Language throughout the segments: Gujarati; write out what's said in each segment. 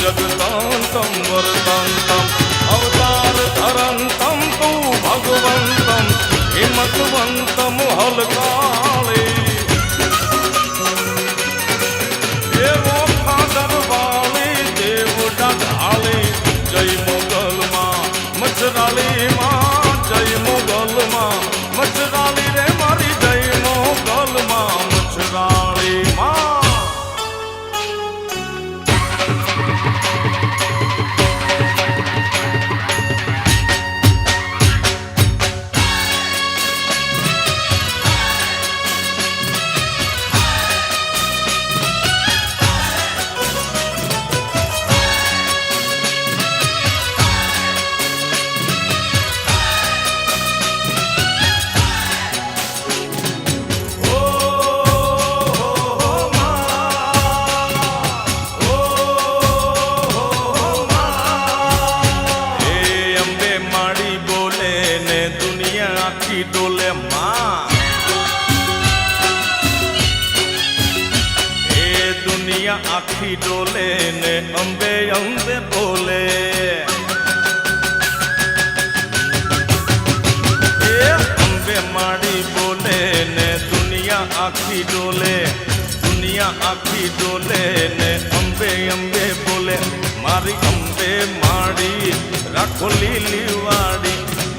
जगतान्तं वर्तान्तं अवतार धरन्तं तु भगवन्तं हिमतवन्तं हलकाळे एवो खादर वाले देवड़ा ढाले जय मोगल माँ मचराली माँ जय मोगल माँ मचराली रे मारी जय मोगल माँ मचराली माँ डोले माँ ए दुनिया आखी डोले ने अंबे अंबे बोले ए अंबे माड़ी बोले ने दुनिया आखी डोले दुनिया आखी डोले ने अंबे अंबे बोले मारी अंबे माड़ी राखो लीली वाड़ी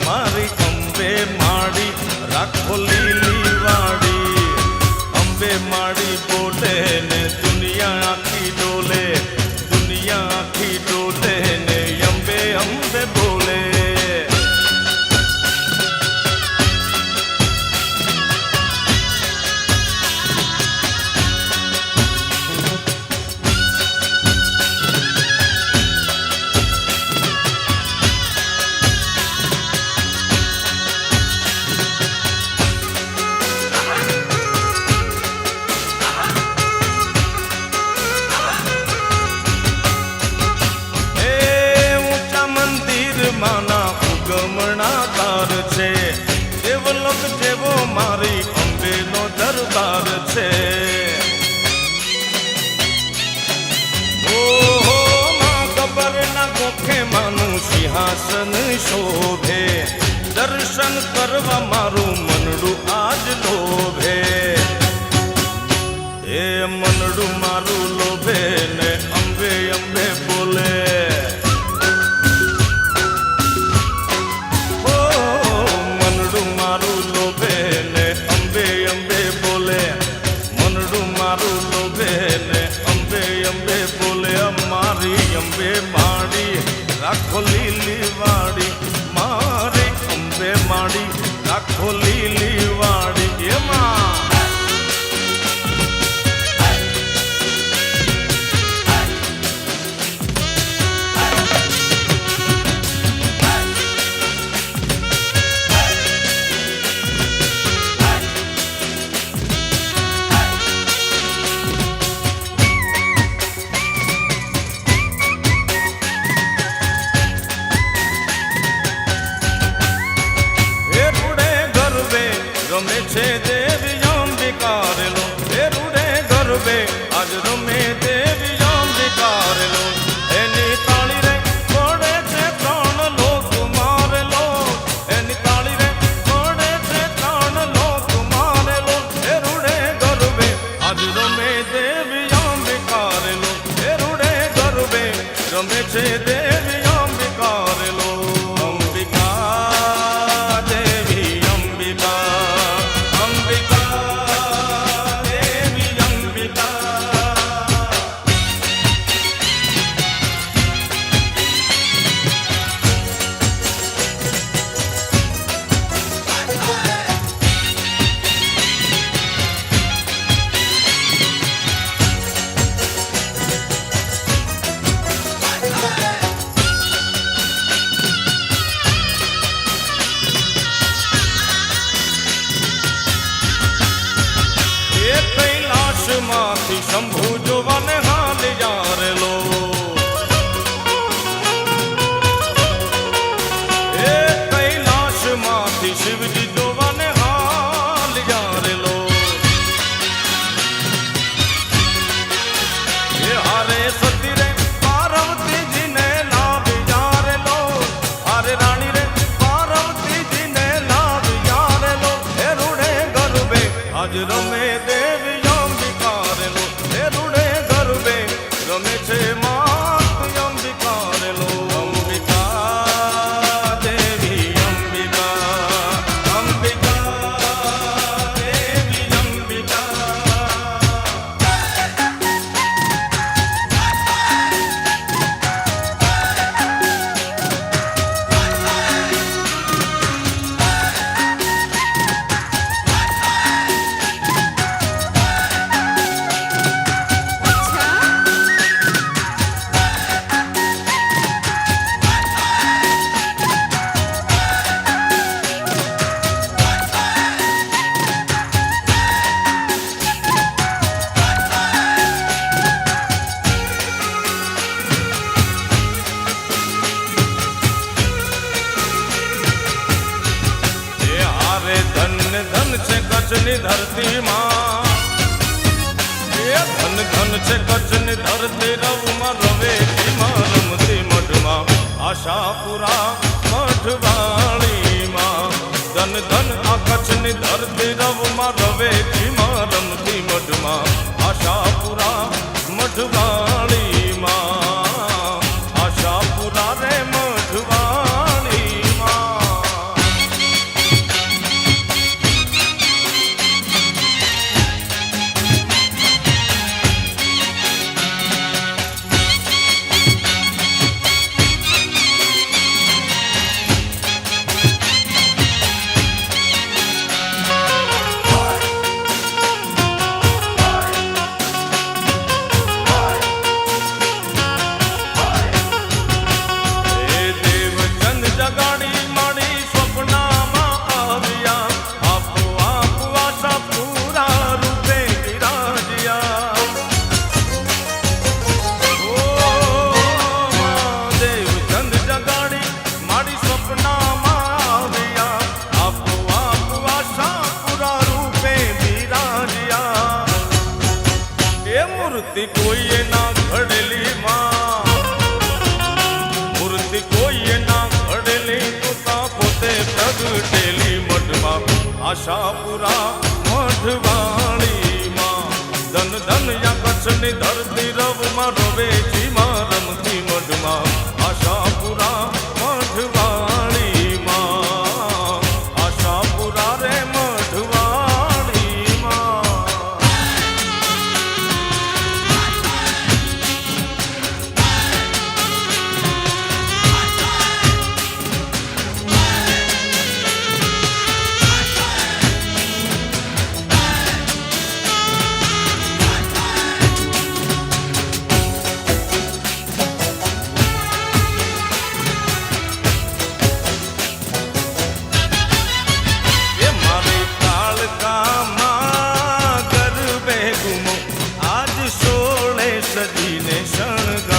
मारी अंबे माड़ी राखो लीली वाड़ी अंबे माड़ी बोले ने दुनिया आखी डोले दुनिया आखी डोले ने अंबे अंबे बोले ગમણાકાર છે દેવલોક જેવો મારી અંબેનો દરબાર છે ઓહો માં ગબરના ગોખે માનું સિંહાસન શોભે દર્શન કરવા મારું મનડું આજ લોભે એ મનડું મારું લોભે ને અંબે અંબે બોલે अंबे माड़ी राखो लीली वाड़ी मारी अंबे माड़ी राखो लीली वाड़ी ये माँ रमे छे देवी अंबिकार लो रुड़े गरबे आज रमे देवी अंबिकार लो एनी ताली रे पड़े छे त्रण लोक मारे लो एनी ताली रे पड़े छे त्रण लोक मारे लो रुड़े गरबे आज रमे देवी अंबिकार लो रुड़े गरबे रमे छे देवी अंबिकार लो अंबिका देवी अंबिका शंभु जोवाने हाल यार लो ए कैलाश माथी शिवजी जोवाने हाल यार लो ये हारे सती रे पार्वती છે કચ્છની ધરતી રવમાં રવેચીમાં રમતી મઢમાં આશાપુરા મઢવાળીમાં ધન ધન આ કચ્છની ધરતી રવમાં રવેચીમાં રમતી મઢમાં આશાપુરા મઢવાળીમાં આશાપુરા રે મઢવાળીમાં મૂર્તિ કોઈએ ના ઘડેલી માં મૂર્તિ કોઈએ ના ઘડેલી તું પોતે પ્રગટેલી મઢમાં આશાપુરા મઢવાળીમાં ધન ધન યા કચ્છની ધરતી રવમાં રવેચીમાં રમતી મઢમાં આશાપુરા મઢવાળીમાં આશાપુરા રે સજીને શણગાર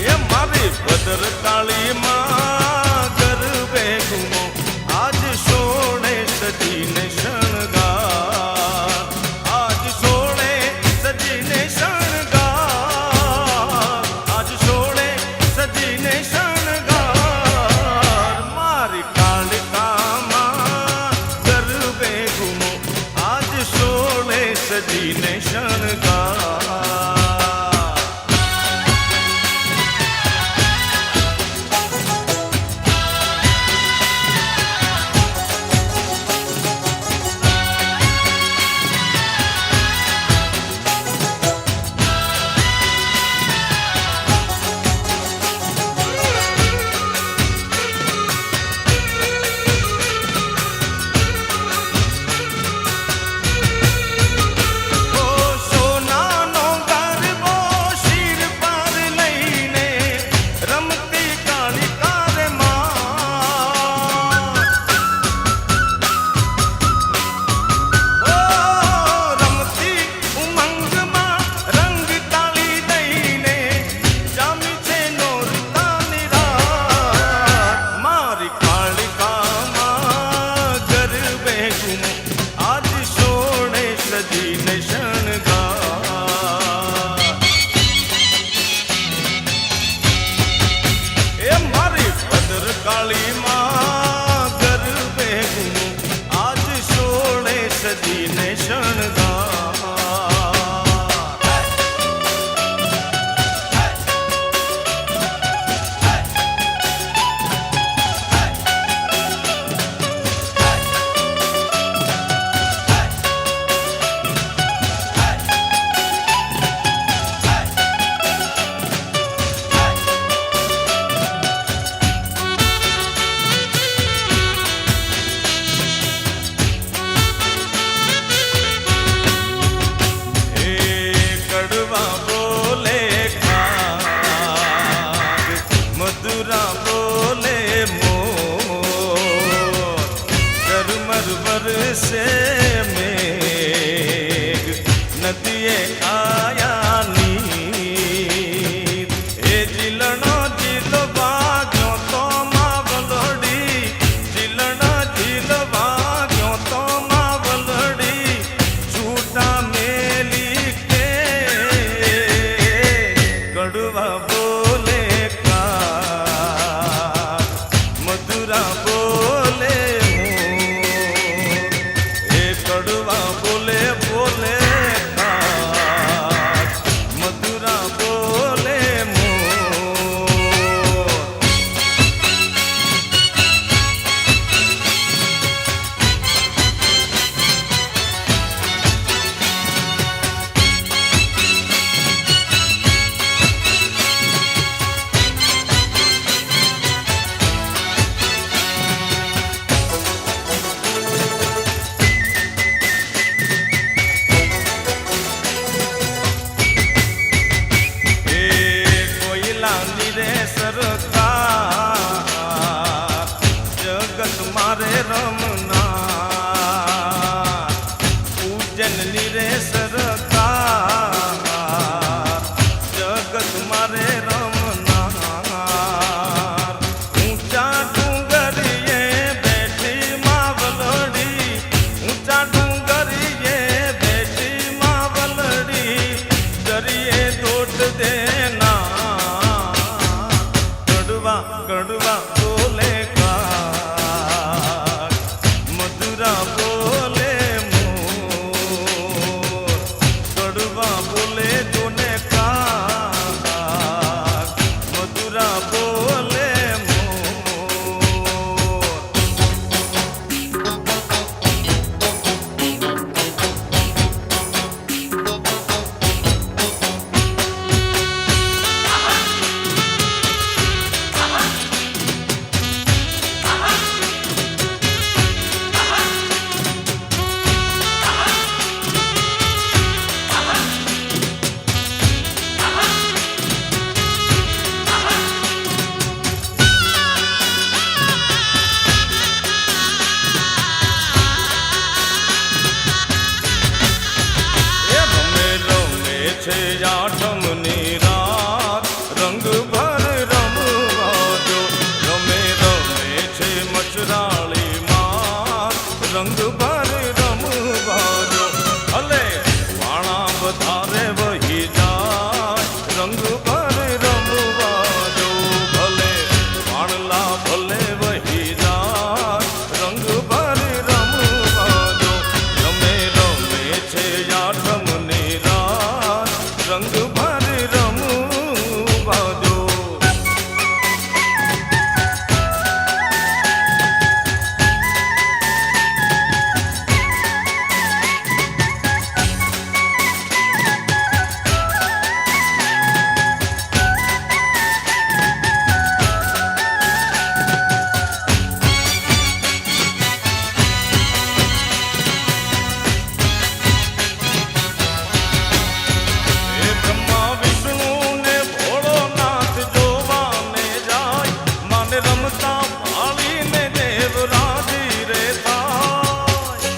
એ મારી ભદ્રકાળીમાં ગરબે ઘૂમો આજ સોળે સજીને શણગાર આજ સોળે સજીને શણગાર આજ સોળે સજીને શણગાર મારી કાળિકામાં ગરબે ઘૂમો આજ સોળે સજીને શણગાર કાળીમાં ગરબે ઘૂમો આજ સોળે સજીને મધુરા બોલે મોર ઝરમર બરસે મેઘ નદીએ આયા નીર એ જીલણો જીલ વાગ્યો તો માં વલોડી જીલણો જીલ વાગ્યો તો છે આઠમની રાત રંગ ભર રમવા જો રમે રમે છે મચરાળી માં રંગ ભર રમવા જો ભલે વાણા વધારે વહી જાય રંગ ભર રમવા જો ભલે વાણલા ભલે વહી જાય રંગ ભર રમવા જો રમે રમે છે આઠમની રાત રંગ ભર રમવા જો એ બ્રહ્મા વિષ્ણુ ને ભોળોનાથ જોવાને જાય માને રમતા ભાળીને દેવ રાજી રે થાય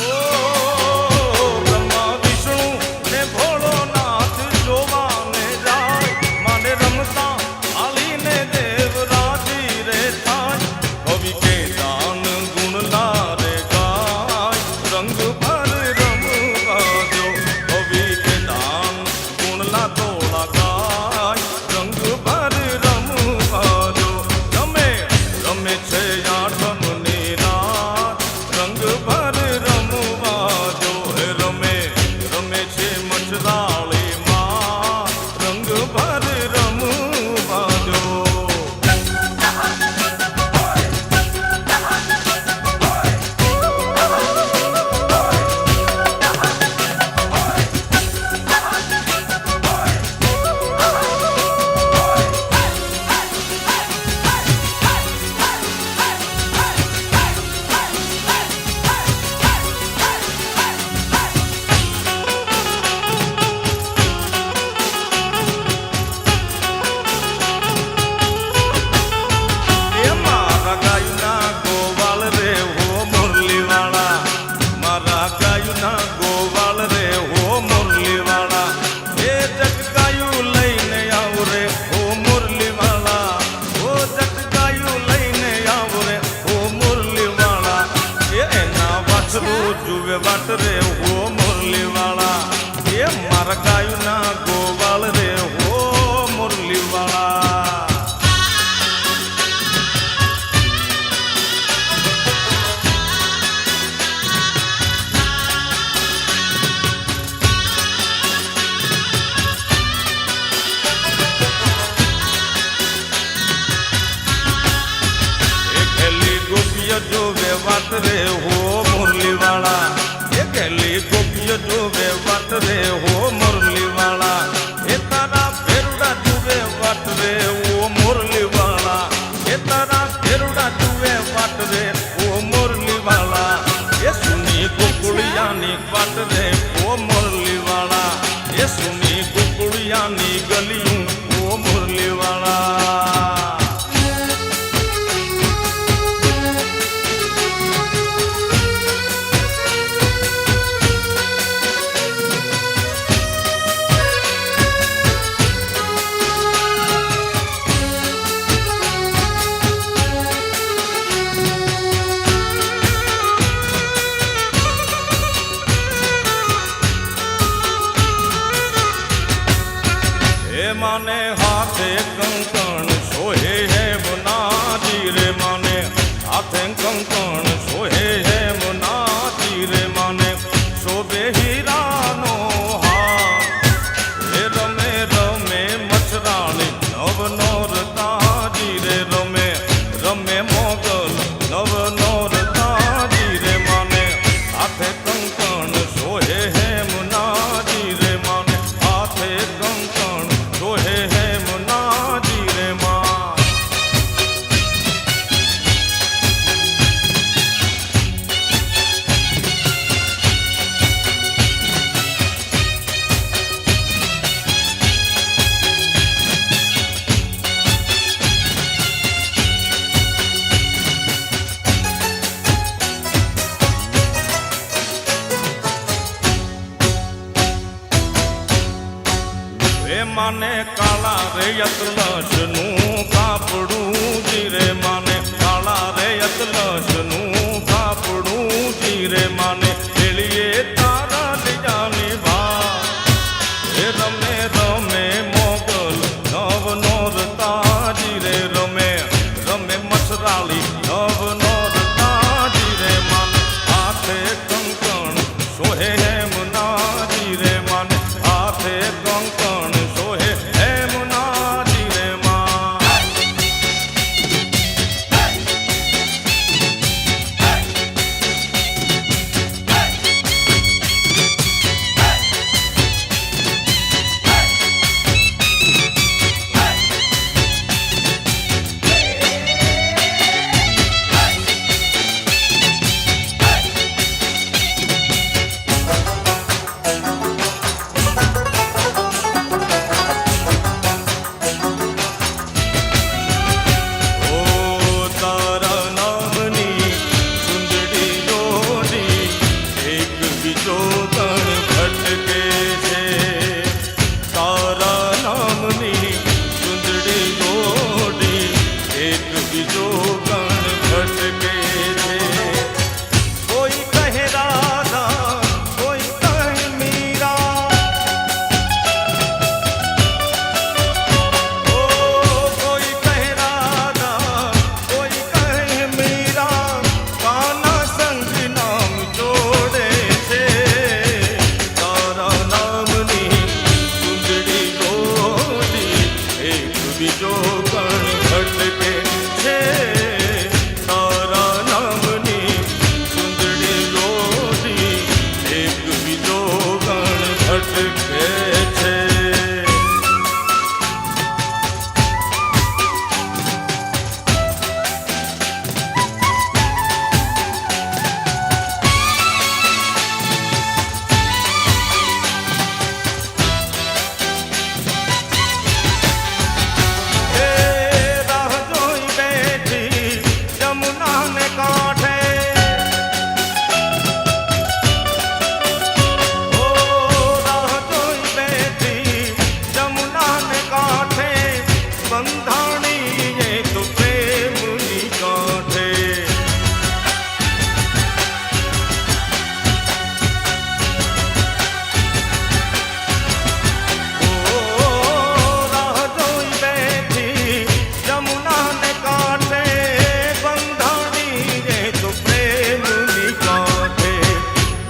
ઓ બ્રહ્મા વિષ્ણુ ને ભોળોનાથ જોવાને જાય માને રમતા ભાળીને દેવ રાજી રે થાય કવિ કે દાન ગુણ લારે ગાય રંગ ભર રમવા જો કવિ કે દાન ગુણ લા તોડા ગાય રંગ ભર રમવા જો રમે રમે છે આઠમની રાત રંગ ભર રમવા જો હે રમે રમે છે મચરાળી માં રંગ ભર રમવા જો એ મારા ગાયુના ગોવાળ રે હો મુરલીવાળા મારા ગાયુના ગોવાળ રે હો મુરલીવાળા એ જટકાયું લઈને આવ રે હો મુરલીવાળા ઓ જટકાયું લઈને આવ રે હો મુરલીવાળા એ એના વાછરું જુએ વાટ રે હો મુરલીવાળા એ મારા ગાયુના ગોવાળ રે હો મુરલીવાળા એ ખેલી ગોપીય જોવે વાટ રે હો મુરલીવાળા એ ખેલી ગોપીય જોવે વાટ રે હો મુરલીવાળા એ તારા ફેરુડા જુએ વાટ રે ઓ મુરલીવાળા એ તારા ફેરુડા જુએ વાટ રે ઓ મુરલીવાળા એ સુની ગોકુળિયાની વાટ રે ઓ મુરલીવાળા એ સુની ગોકુળિયાની ગલિયું ઓ મુરલીવાળા માને કાળા રે અતલસનું કાપડું જીરે માને કાળા રે અતલસનું કાપડું જીરે માને એલીએ તારા લીજાની ભા એ રમે રમે મોગલ નવ નોરતા જીરે રમે રમે મસરાળી નવ નોરતા જીરે માને હાથે કંકણ સોહે હેમના જીરે માને હાથે કંકણ સોહે હેમના જીરે માં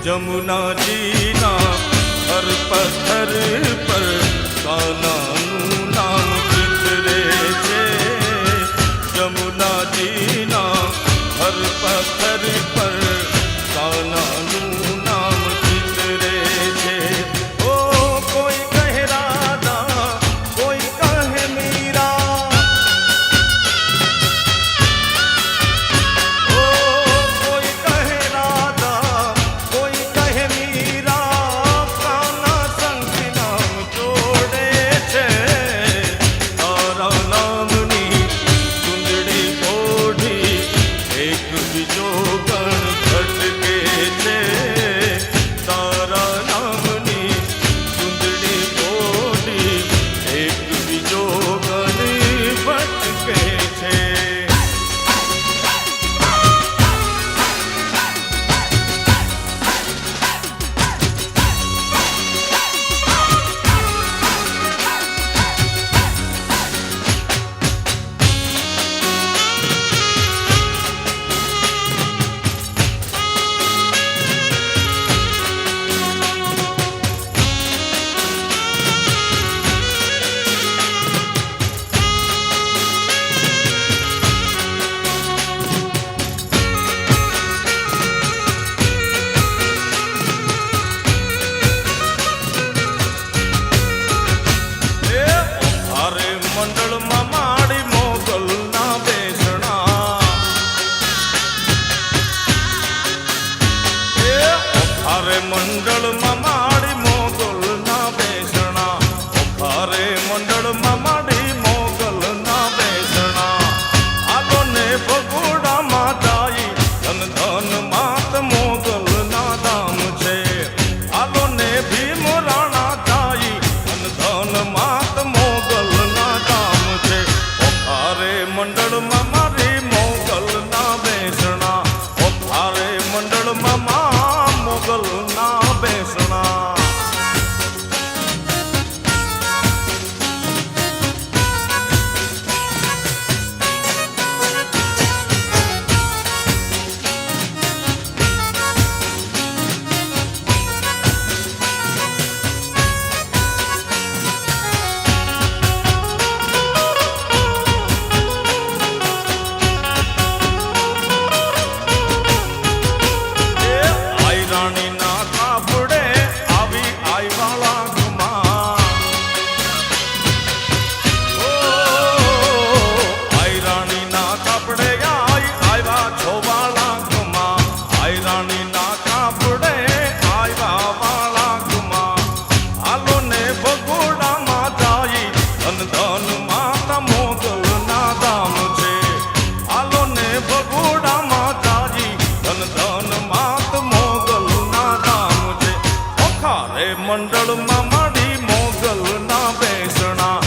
यमुना जी ना हर पत्थर पर कानाનું નામ ચિતરે છે यमुना जी ना हर पत्थर पर कानाનું નામ ચિતરે છે ओ कोई कहे राधा कोई कहे मीरा ओ कोई कहे राधा कोई कहे मीरा काना संग नाम જોડે છે તારા નામની સુંદડી ઓઢી એક બીજો ગણ ભટકે છે તારા નામની સુંદડી ઓઢી એક બીજો ગણ ભટકે છે અરે મંડળમાં માડી મોગલના બેસણા અરે મંડળમાં માડી મોગલના બેસણા અરે મંડળમાં માડી મોગલના બેસણા આલોને ભગોડામાં જાય ધન ધન માત મોગલના ધામ છે આલોને ભીમ રાણા જાય ધન ધન માત મંડળમાં મોગલ ના બેસણા. મંડળમાં માડી મોગલ ના બેસણા.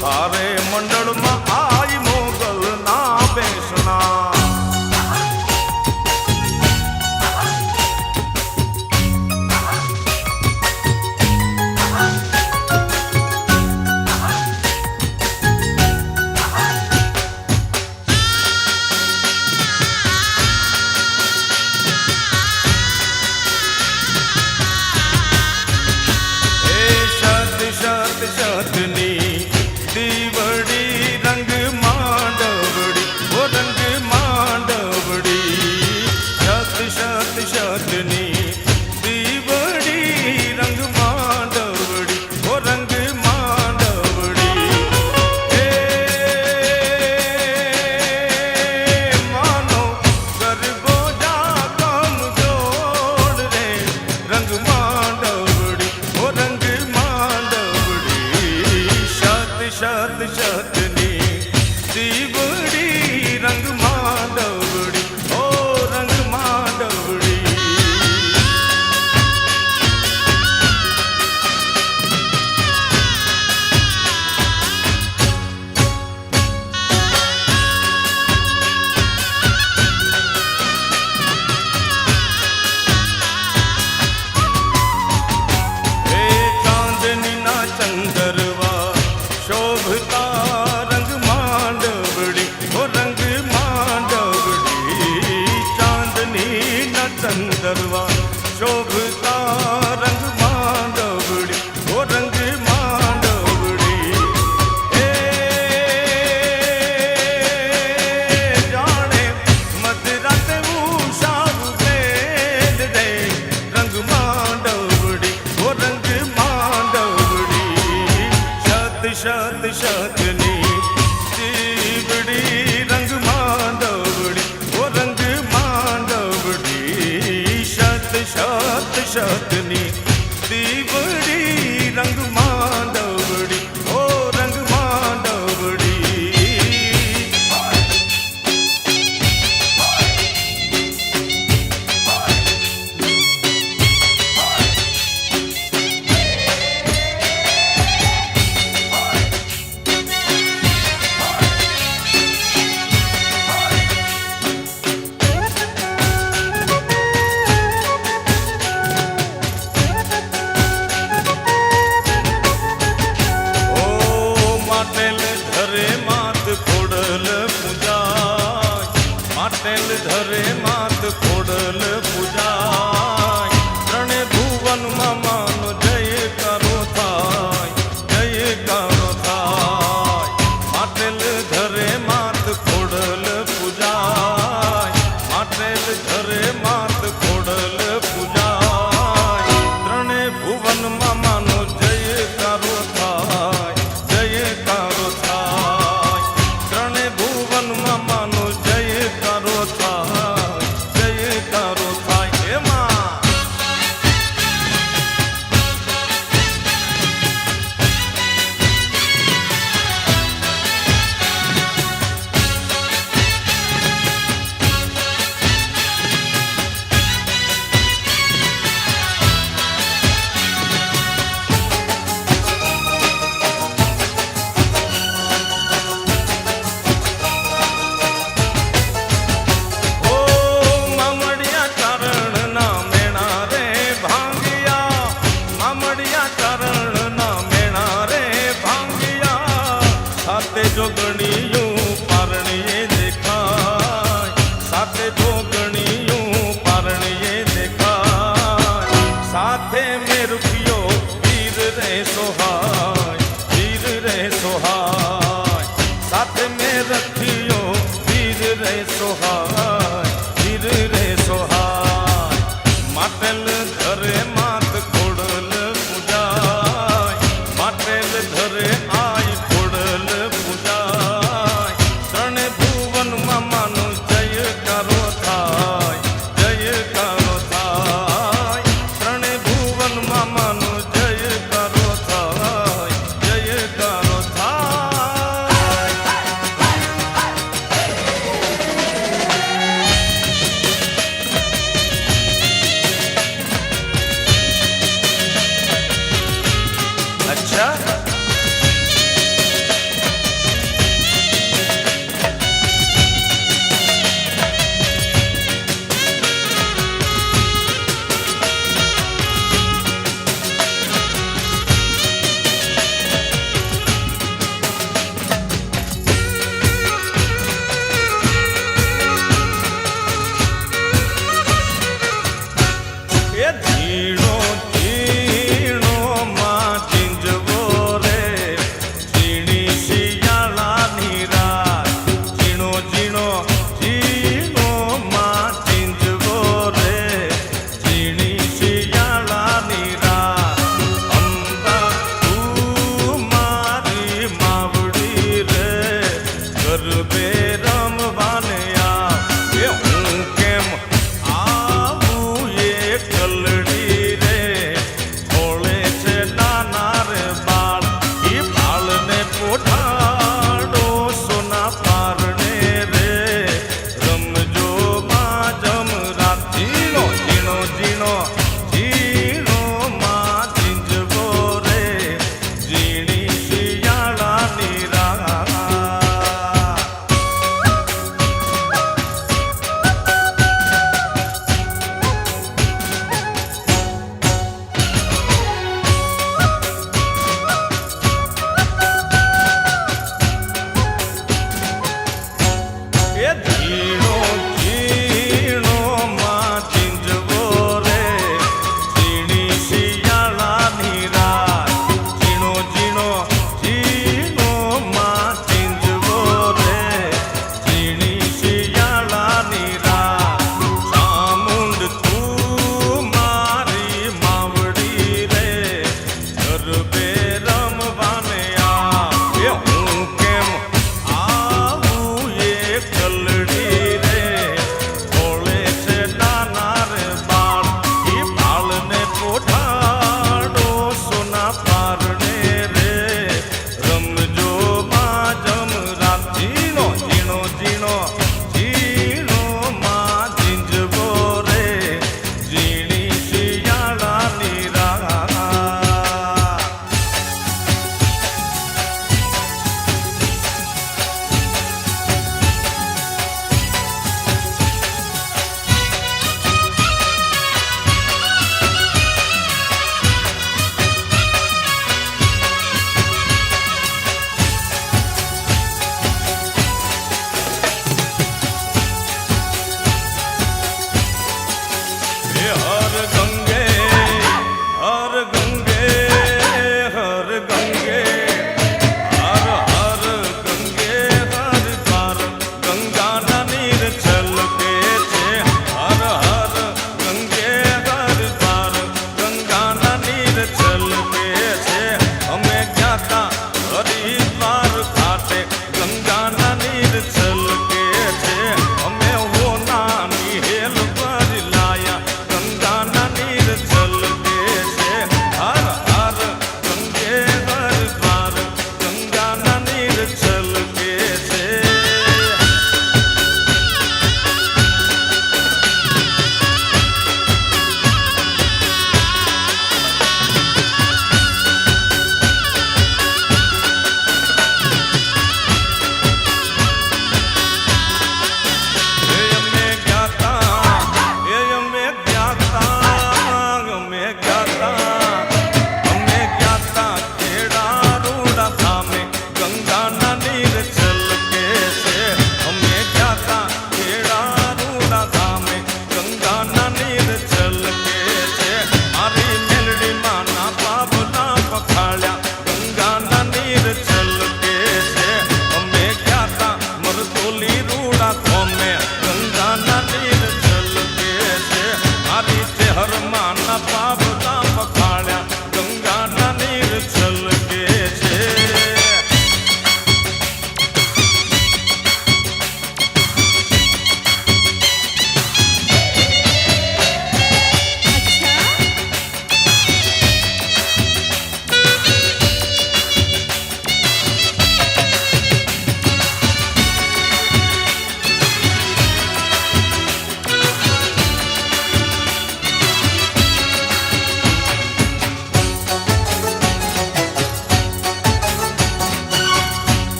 તારે મંડળમાં આઈ મોગલ ના બેસણા. ચંદરવા શોભતા રંગ માંડવડી, ઓ રંગ માંડવડી. એ જાણે મધરાતે ઉષા ઉતેલ રે રંગ માંડવડી, ઓ રંગ માંડવડી. શત શત શતની દીવડી રંગ માંડવડી, ઓ રંગ શત શતની દીવડી રંગ માંડવડી, ઓ રંગ માંડવડી.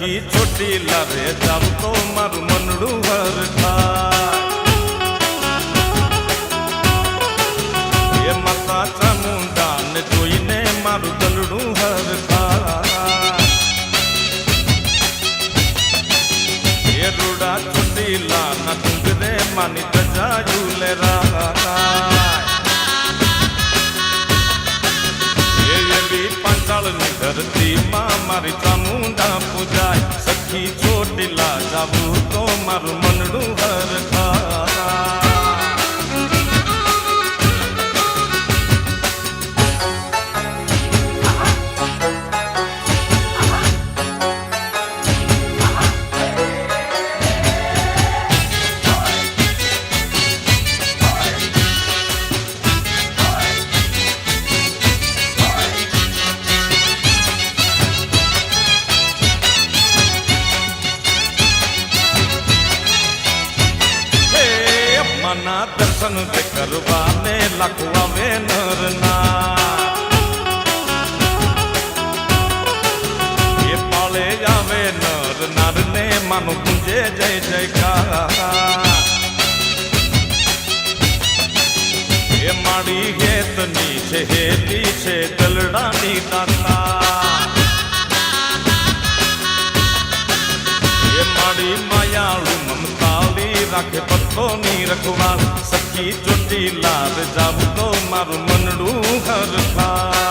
સખી ચોટીલા રે જાવ તો મારું મનડું હર થાય એ માતા ચામુંડા ને જોઈને મારું દલડું હર થાય એ રૂડા ચોટીલા ના ડુંગરે માની તજાયું લે પાંચાળની ધરતીમાં મારી ચામુંડા પૂજાય સખી ચોટીલા જાવું તો મારું મનડું હર થાય દર્શન તે કરવાને લાખો આવે નરના એ પાળે આવે નર નારને માનો ગુંજે જય જયકાર એ માડી હેતની છે હેતી છે દલડાની દાતા એ માડી માયાળું મમતાળી રાખે પત્તોની રખવાળ સખી ચોટીલા રે જાવ તો મારું મનડું હર થાય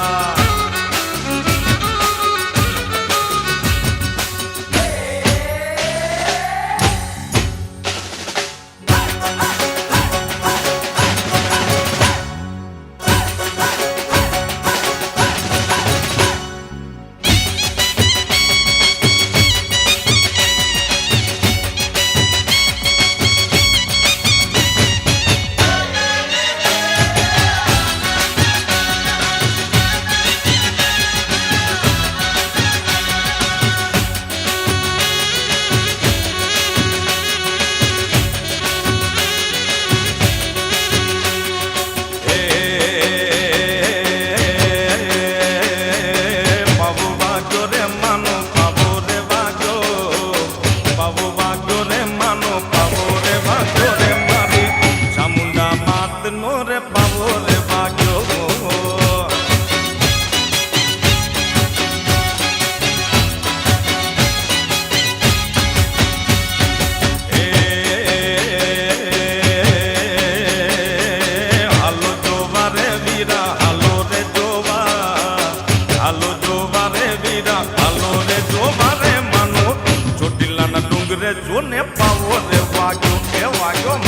જોને પાવો રે વાગ્યો એ વાગ્યો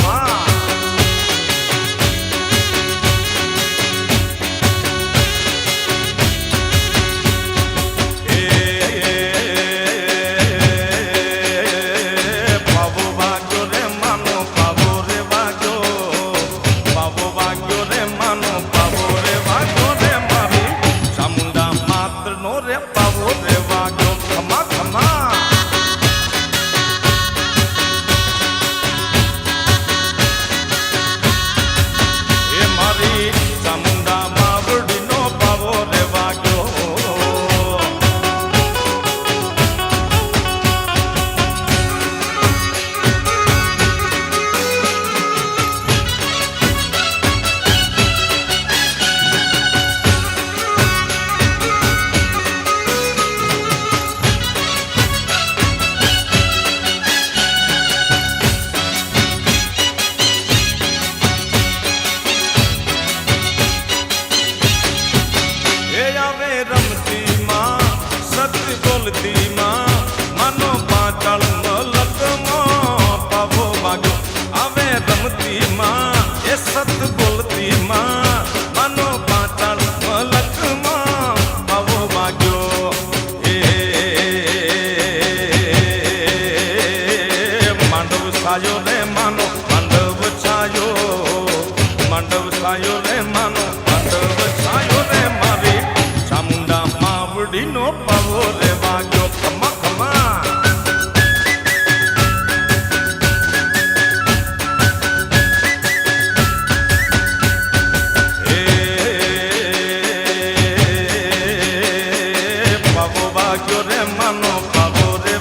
માં પાવો રે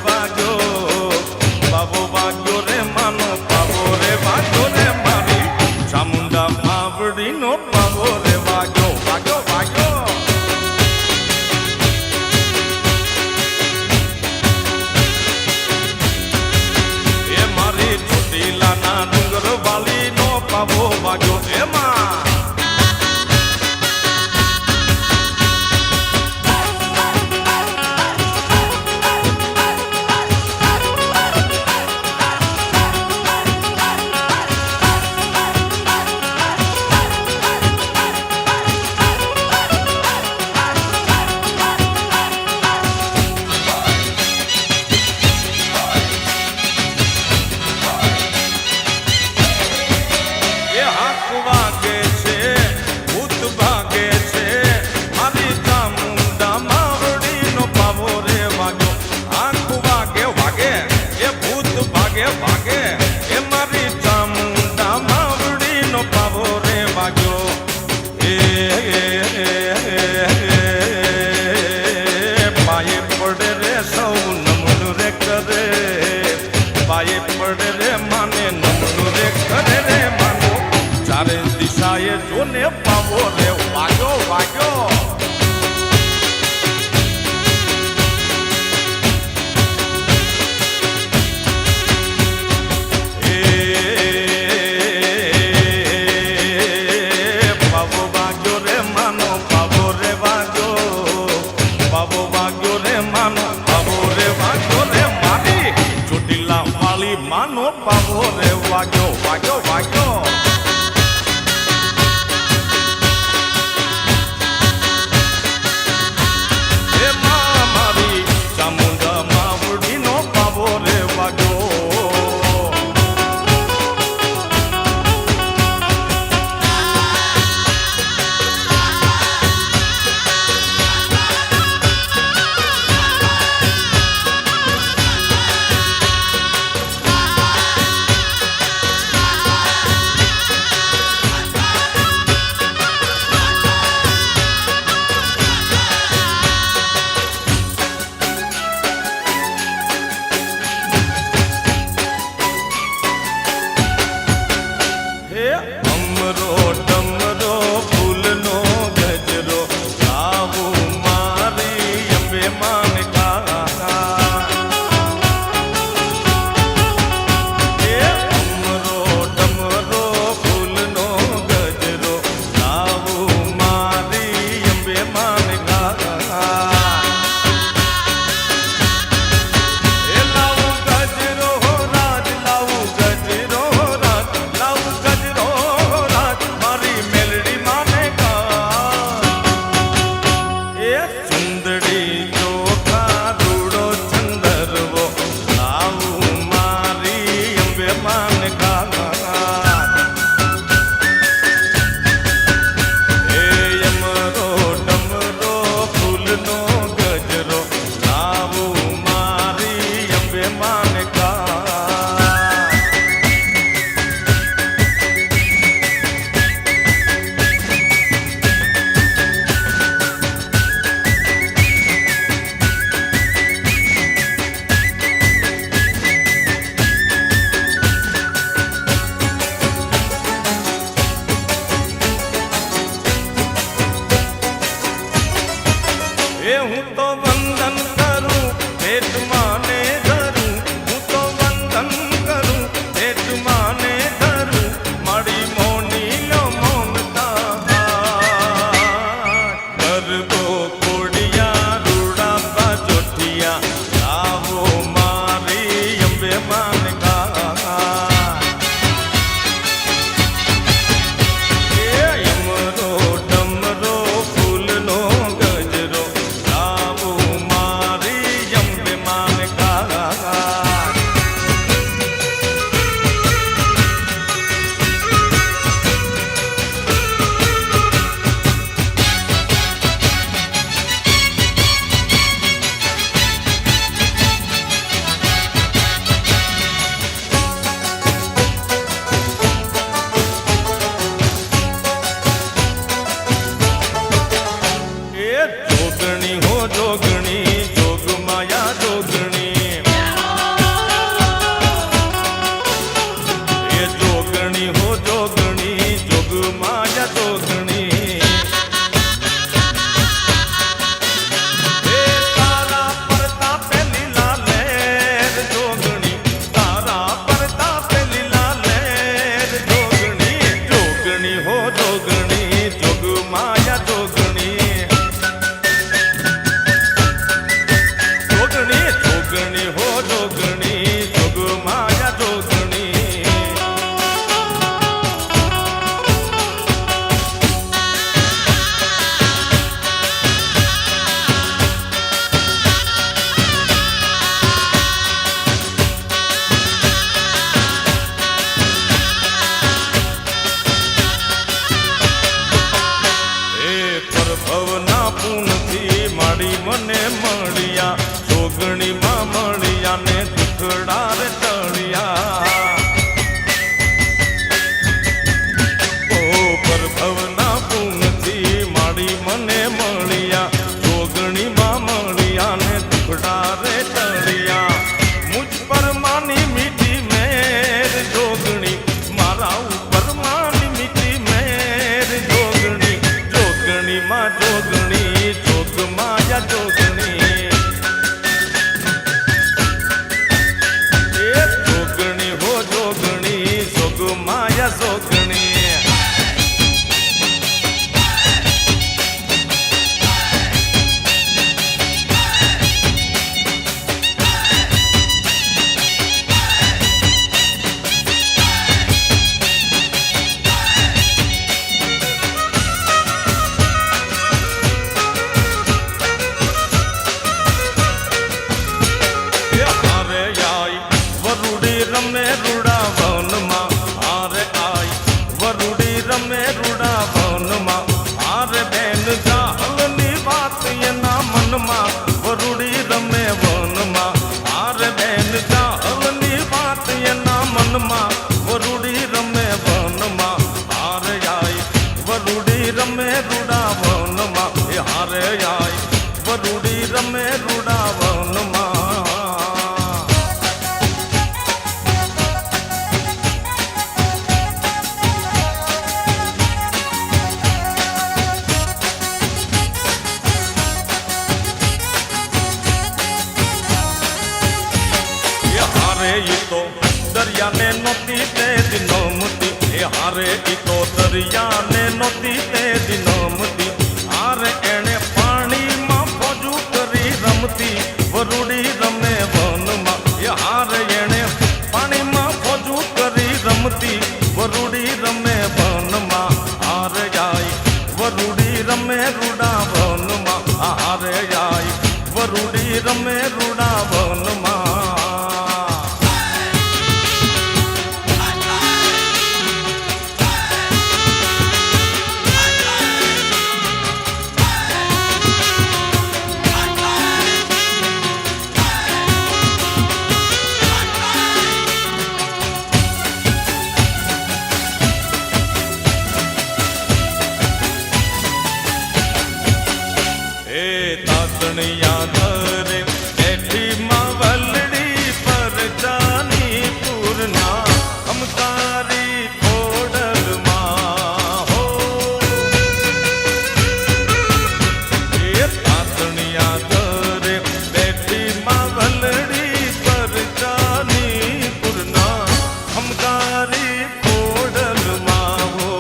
રે વાગ્યો વાગ્યો વાગ્યો એ માં મારી ચામુંડા માવડીનો પાવો રે વાગ્યો હું તો વંદન કરું ભેટમાં ને ધરું હું તો વંદન કરું ભેટમાં ને ધરું મારી મોની લો મોનતા ગરબો કોડિયા રૂડા બાજોઠિયા આવો મારી અંબે માન કા એ યમરો ડમરો ફૂલનો ગજરો જોગણી હો જોગણી જોગ માયા જોગણી એ જોગણી હો જોગણી જોગ માયા જોગણી એ તારા પરતાપે લીલા લહેર જોગણી તારા પરતાપે લીલા લહેર જોગણી જોગણી હો જોગણી જોગ માયા જોગણી જોગણી હો જોગણી જોગ માયા જોગણી એ પ્રભવના પૂનથી માડી મને મળ્યા જોગણીમાં મળ્યા ને દુખડા રે ટળ્યા ઓ પ્રભવના પૂનથી માડી મને મળ્યા જોગણીમાં મળ્યા ને દુખડા રે ટળ્યા મુજ પર માની મીઠી મેર જોગણી મારા ઉપર માની મીઠી મેર જોગણી જોગણીમાં જોગણી જોગ માયા જોગણી નહોતી તે દિનોમતી આરે એણે પાણીમાં ફોજું કરી રમતી વરુડી રમે વનમાં હાર એણે પાણીમાં ફોજું કરી રમતી વરુડી રમે વનમાં હાર જાય વરુડી રમે રૂડા વનમાં હારે જાય વરુડી રમે રૂડા વનમાં તાતણિયા ધરે એઠીમાં વલડી પર જાની પૂરના અમકારી ખોડલમાં હો એ તાતણિયા ધરે એઠીમાં વલડી પર જાની પૂરના અમકારી ખોડલમાં હો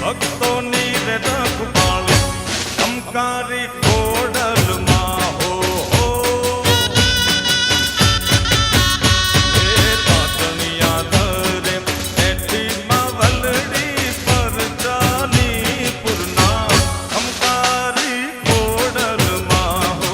ભક્તોની રખપાળી અમકારી ખોડલમાં હો એ તાતણિયા ધરે એઠીમાં વલડી પર જાની પૂરના અમકારી ખોડલમાં હો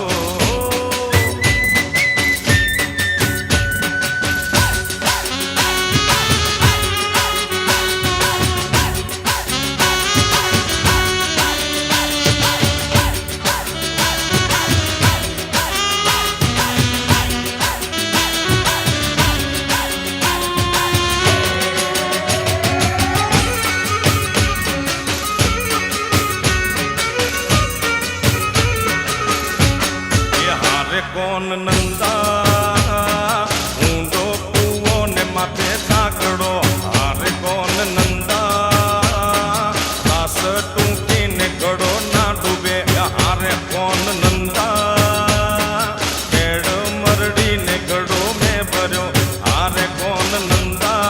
કોન નંદા ઊંડો કૂવો ને માથે સાંકડો હારે કોન નંદા સાસ ટૂંકીને ગળો ના ડૂબે હારે કોન નંદા કેડ મરડીને ગળો મેં ભર્યો હારે કોન નંદા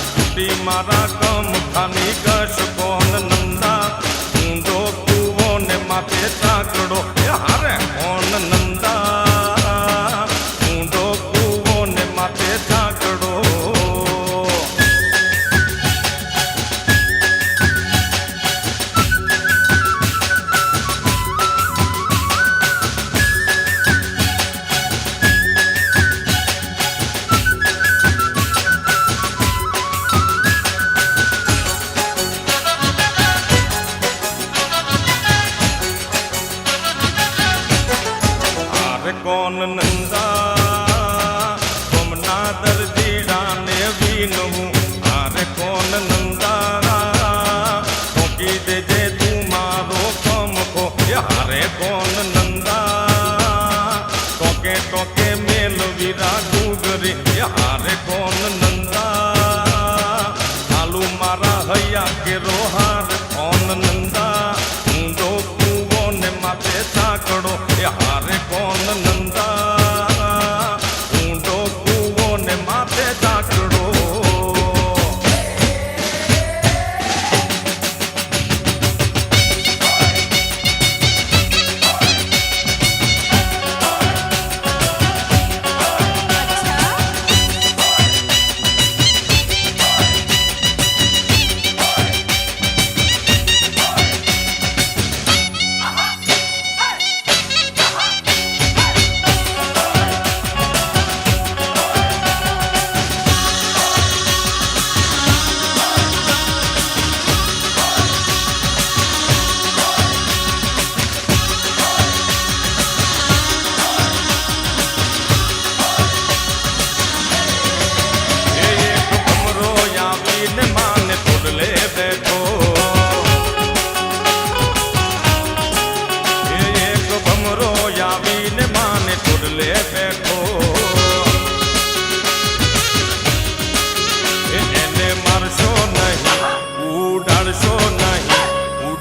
તૂટી મારા કમખાની કશ કોન નંદા ઊંડો કૂવો ને માથે સાંકડો હારે કોન નંદા ઊંડો કૂવો ને માથે સાંકડો કોન નંદા કોમના દર્દીડા ને વિનવું હારે કોન નંદા કોકી દેજે તું મારો કમકો હારે કોન નંદા ટોકે ટોકે મેલવીરા ડુગરી હારે કોન નંદા ચાલુ મારા હૈયા કે રોહાર કોન નંદા ઊંડો કૂવો ને માથે સાંકડો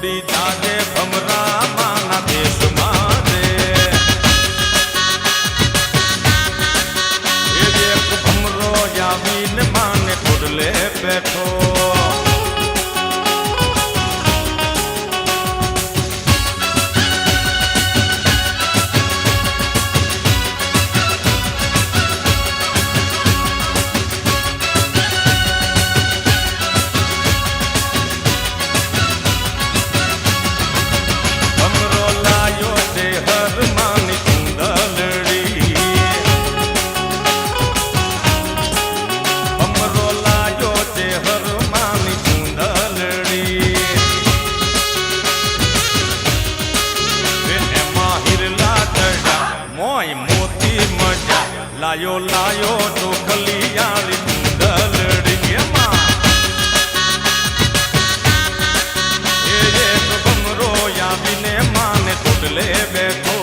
ઉડી જાજે ભમરા માના દેશમાં રે એક ભમરો આવીને માને ખોડલે બેઠો લાયો લાયો ચોખલિયાળી કુંડલડી એમાં એ એક ભમરો આવીને માને ટોટલે બેઠો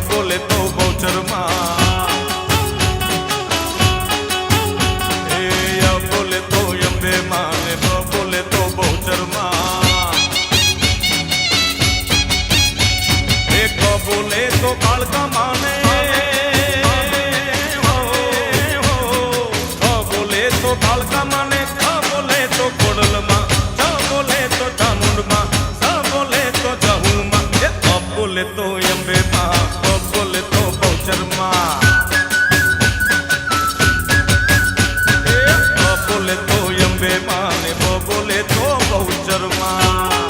બોલે તો બહુચરમાં બોલે તો અંબે માને બોલે તો બહુચરમાં એક બોલે તો કાળકા માને બોલે તો કાળકા માને બોલે તો ખોડલમાં બોલે તો ચામુંડમાં બોલે તો જહુમાં બોલે તો અંબે બોલે તો બહુચરમાં બોલે તો અંબે માને બોલે તો બહુચરમાં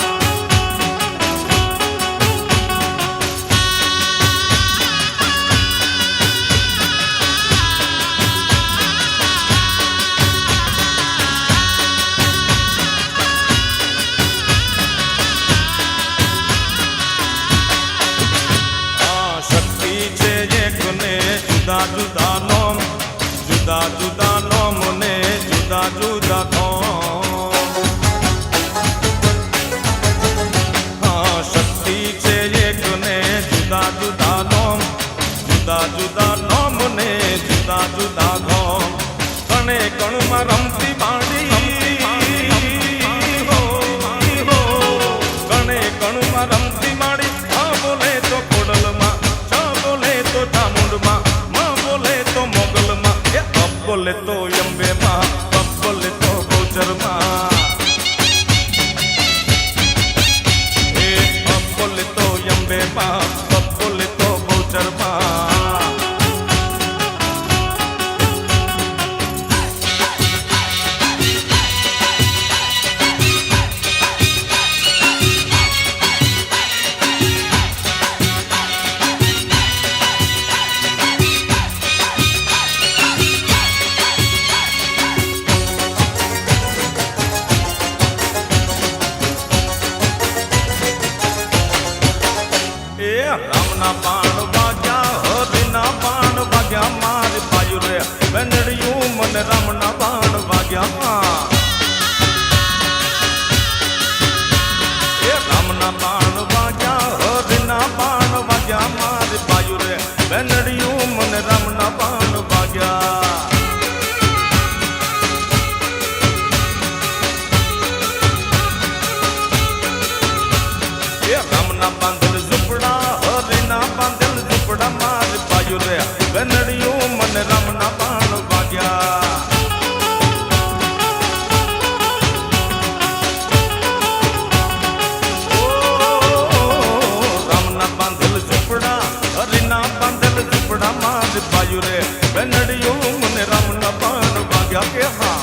જુદા જુદા નોમ જુદા જુદા નોમ ને જુદા જુદા ધોમ હા શક્તિ છે એક ને જુદા જુદા નોમ જુદા જુદા નોમ ને જુદા જુદા ધોમ કણે કણમાં રમતી બાંડી કણે કણમાં રમતી બાંડી હા બોલે તો ખોડલમાં બોલે તો ચામુંડમાં બોલે તો મોગલમાં બોલે તો અંબેમાં બાણ વાગ્યા એ રામના બાણ વાગ્યા હરિના બાણ વાગ્યા મારી બાયુ રે બેનડિયું મને રામના બાણ વાગ્યા રામના બાંધેલ ઝૂંપડા હરિના બાંધેલ ઝૂંપડા મારી બાયુ રે બેનડિયું મને રામના બાણ વાગ્યા રામના બાંધેલ ઝૂંપડા હરિના બાંધેલ ઝૂંપડા મારી બાયુ રે બેનડિયું મને રામના બાણ વાગ્યા કે હા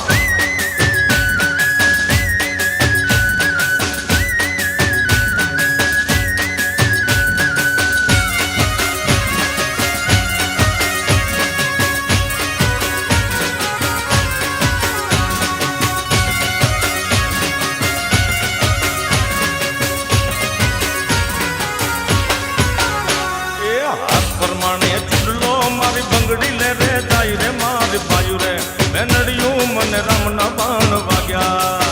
પ્રમાણે ચૂડલો મારી બંગડી લે રે જાય રે મારી બાયુ રે બેનડિયું મને રામના બાણ વાગ્યા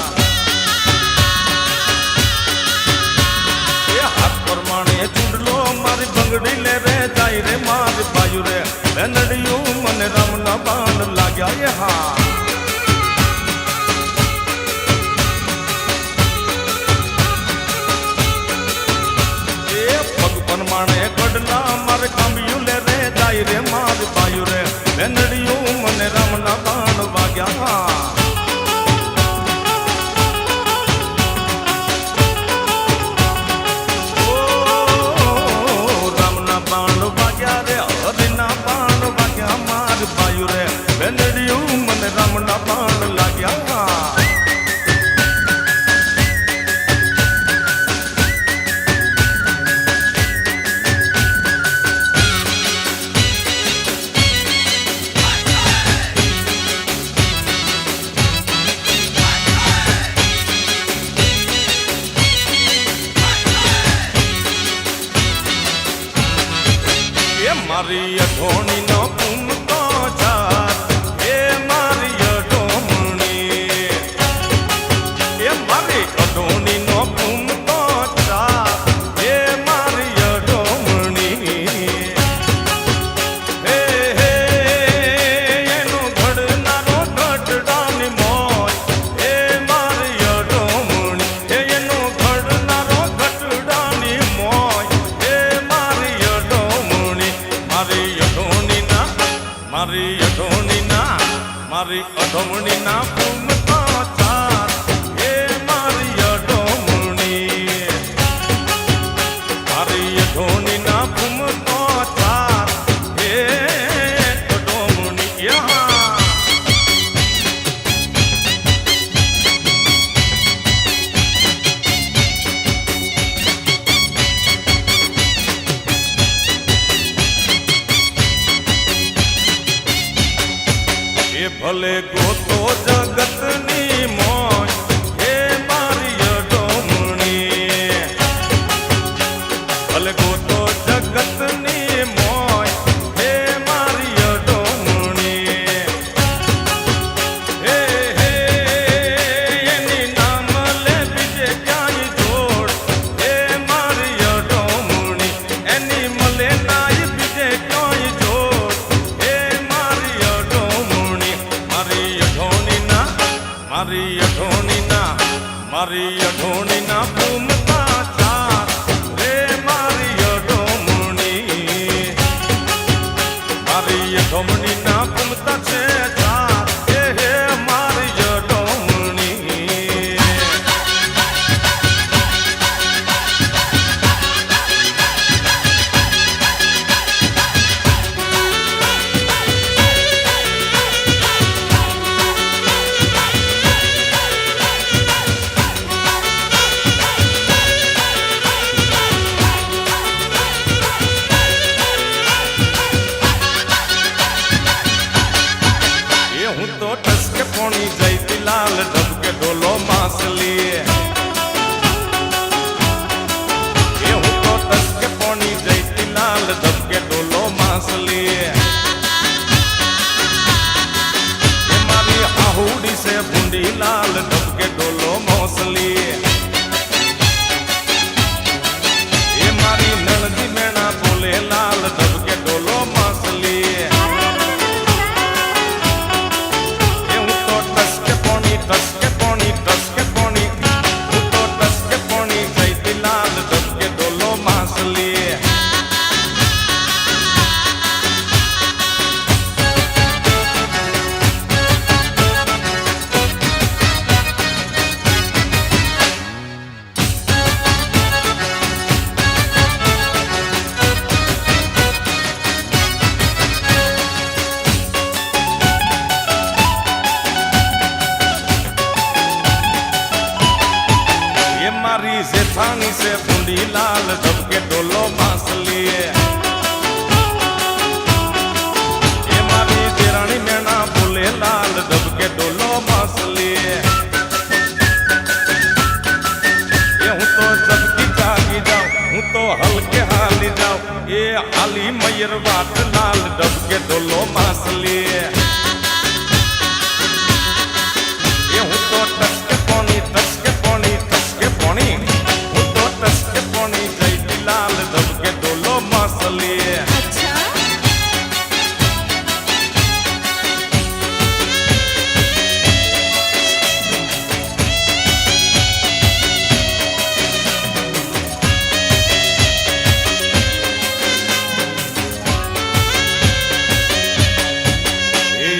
એ હાથ પ્રમાણે ચૂડલો મારી બંગડી લે રે જાય રે મારી બાયુ રે બેનડિયું મને રામના બાણ લાગ્યા એ હા પ્રમાણે કડલા મારે કાંબિયું લે રે જાય રે મારી બાયુ રે બેનડિયું મને રામના બાણ વાગ્યા રામના બાણ વાગ્યા રે હરિના બાણ વાગ્યા મારી બાયુ રે બેનડિયું મને રામના બાણ લાગ્યા મારી અઠોણી નો કુમતો જાત એ મારી અઠોમણી એ મારી અઠોણી નો કુમતો જાત એ મારી અઠોમણી હે હે એનો ઘડનારો ઘટડાની મોય એ મારી અઠોમણી એનો ઘડનારો ઘટડાની મોય એ મારી અઠોમણી મારી અઢોમણી ના પૂમતા ચાર એ મારી અઢોમણી મારી અઢોમણી ના પૂમતા ચાર એ અઢોમણી ભલે ગોતો જગતની મોય હે મારી અઢોમણી ભલે ગોતો જગતની મોય હે મારી અઢોમણી હે હે એની નામ લે બીજે ક્યાંય જોડ હે મારી અઢોમણી એની મલે નાય બીજે ક્યાંય જોડ હે મારી અઢોમણી મારી અઢોણી ના પૂમતા ચાર રે મારી અઢોમણી મારી અઢોમણી ના પૂમતા છે ચાર હે મારી અઢોમણી લાલ ધબકે ડોલો મોસલી એ મારી નણદી મેણા બોલે લાલ ધબકે ડોલો મોસલી એ હું તો ટસકે પોણી ટસકે પોણી ટસકે પોણી હું તો ટસકે પોણી જઈતી લાલ ધબકે ડોલો મોસલી मारी जेठानी से बूंदी लाल धबके डोलो मासली ये मारी देरानी मैना बोले लाल धबके डोलो मासली ये हूँ तो जबकि जागी जाऊं हूँ तो हल्के हाली जाऊं ये हाली मयर वाट लाल धबके डोलो मासली ये हूँ तो टसके पोनी टसके पोनी टसके पोनी हूँ तो टसके पोनी जईती लाल धबके डोलो मासली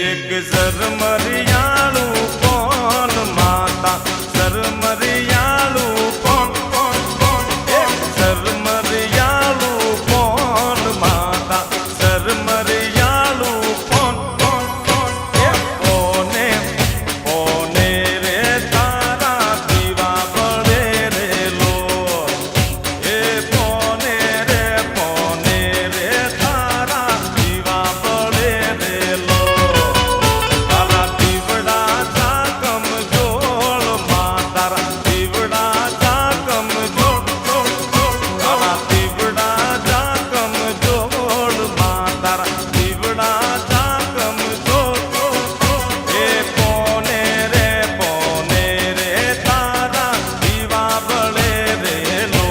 एक जरमरियालू कौन माता जरमरियालू कौन कौन कौन एक जरमरियालू कौन माता जरमरियालू कौन कौन कौन एक कोने कोने रे तारा दीवा बड़े रे लो ए कोने रे तारा दीवा बड़े रे लो तारा दीवड़ा जा कमजोर मां तारा दीवड़ा जा कमजोर तारा दीवड़ा जा कमजोर मां तारा दीवड़ा जा कमजोर ए पोने रे तारा दीवा बड़े रे लो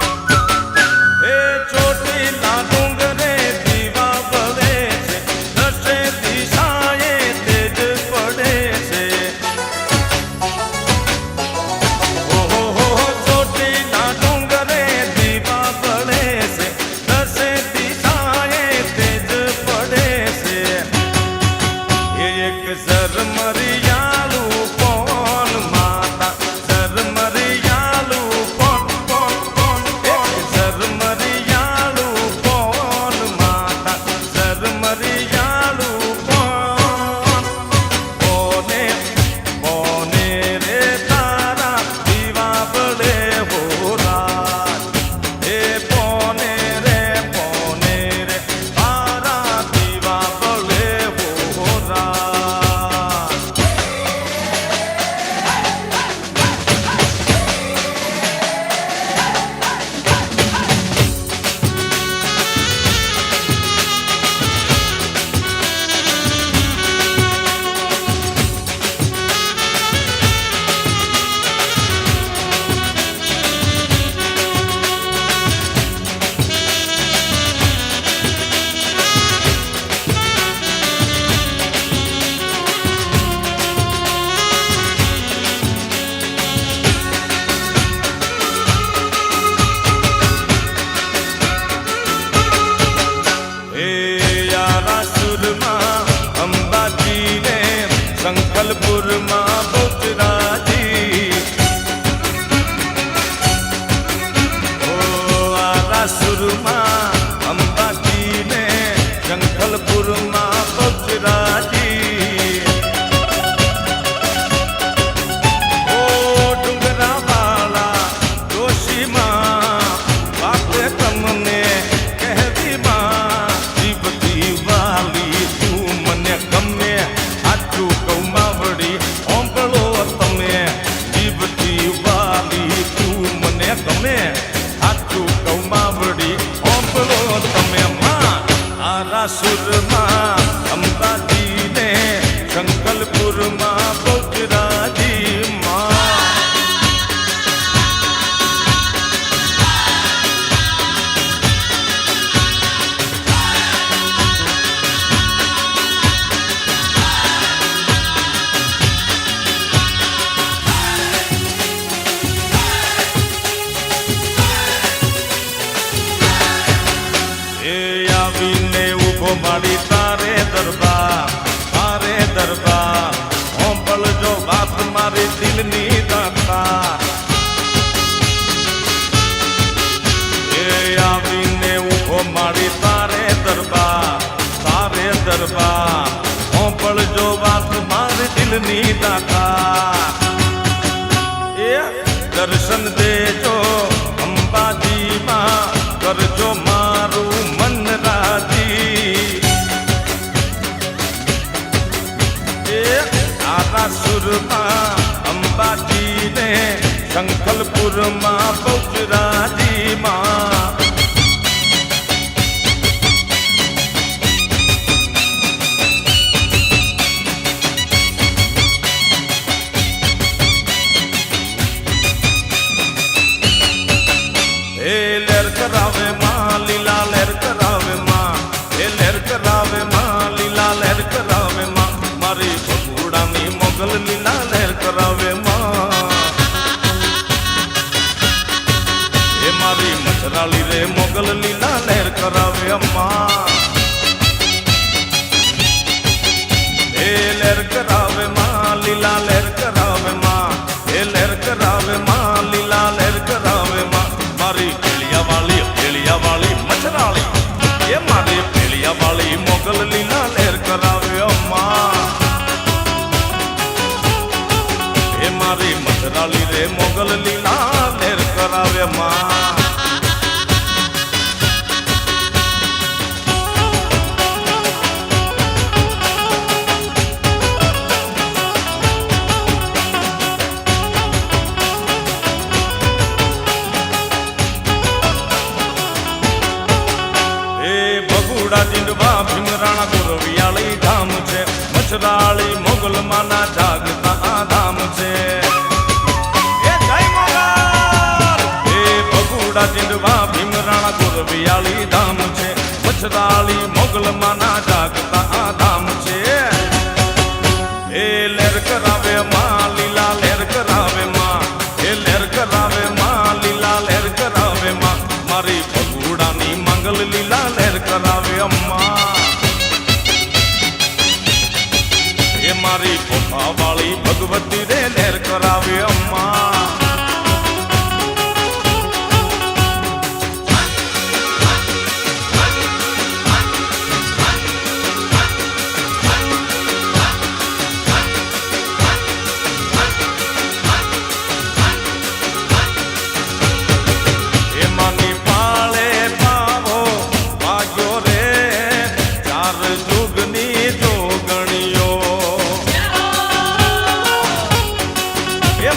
ए ચોટીલા ડુંગરે દીવા બળે છે દસે દિશાએ તેજ પડે છે ઓહો હો ચોટીલા ડુંગરે દીવા બળે છે દસે દિશાએ તેજ પડે છે એ એક ઝરમરિયાલુ કોણ માતા ઝરમરિયાલુ કોણ કોણ કોણ એક ઝરમરિયાલુ કોણ માતા ઝરમરિયાલુ કોણ કોને કોને રે તારા દીવા બળે હો રાત એ પોને રે તારા દીવા બળે હો રાત સંખલપુરમાં બહુચરાજી ઓ આરાસુરમાં અંબાજીને સંખલપુરમાં બહુચરાજી ઓ ડુંગરાવાળા ડોશીમાં વાતે તમને કહેતી માં જીવતી વાલી તું મને ગમે આટલું કૌ માવડી મારી તારે દરબાર હોંભળજો વાત મારી દિલની દાતા એ આવીને ઉભો મારી તારે દરબાર હોંભળજો વાત મારી દિલની દાતા એ દર્શન દેજો અંબાજીમાં કરજો મારું મન રાજી એ સારા સુરમાં અંબાજીને શંખલપુરમાં બહુચરાજીમાં करावे माँ लीला लहर करावे माँ हे लहर करावे माँ लीला लहर करावे माँ मारी बगुड़ानी मोगल लीला लहर करावे माँ हे मारी मछराली रे मोगल लीला लहर करावे अम्मा हे लहर करावे माँ लीला लहर करावे माँ हे लहर करावे माँ लीला लहर करावे माँ मारी वाली मछराली ये मारी पेलिया वाली मोगल लीला लहर करावे अम्मा ये मारी मछराली रे मोगल लीला लहर करावे अम्मा જીંડવા ભીમરાણા ગુરવિયાળી ધામ છે મછરાળી મોગલ માના જાગતા આ ધામ છે એ જય મોગલ એ બગુડા જીંડવા ભીમરાણા ગુરવિયાળી ધામ છે મછરાળી મોગલ માના જાગતા આ ધામ છે એ લહેર કરાવે માં લીલા લહેર કરાવે માં એ લહેર કરાવે માં લીલા લહેર કરાવે માં મારી બગુડાની મંગલ લીલા લહેર કરાવે અમ્મા એ મારી પોખા વાળી ભગવતી રે લહેર કરાવે અમ્મા એ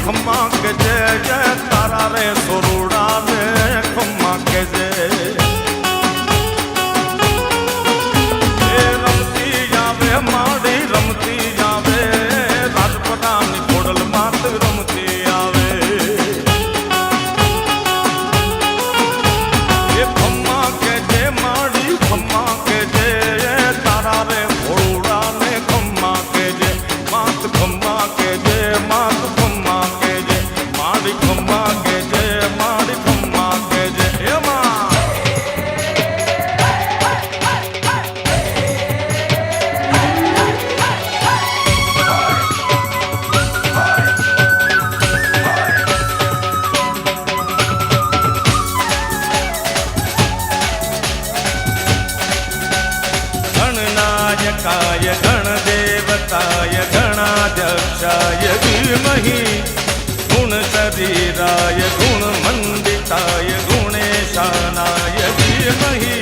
खम्मा के जय जय तारा रे सोरूड़ा रे खम्मा के जय रमती जावे माड़ी रमती जावे राजपटानी खोडल मात रमती आवे ये खम्मा के जय माड़ी खम्मा के जय तारा रे सोरूड़ा ने खम्मा के जय मात खम्मा के जय मात खम्मा के जय माड़ी खम्मा के जय माड़ी खम्मा के जय हे मां गणनायकाय गणदेवताय गणाध्यक्षाय धीमहि गुणशरीराय गुणमण्डिताय गुणेशानाय धीमहि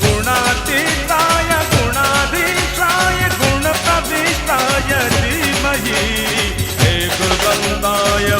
गुणातीताय गुणाधीशाय गुणप्रविष्टाय धीमहि हे गुरुवन्दाय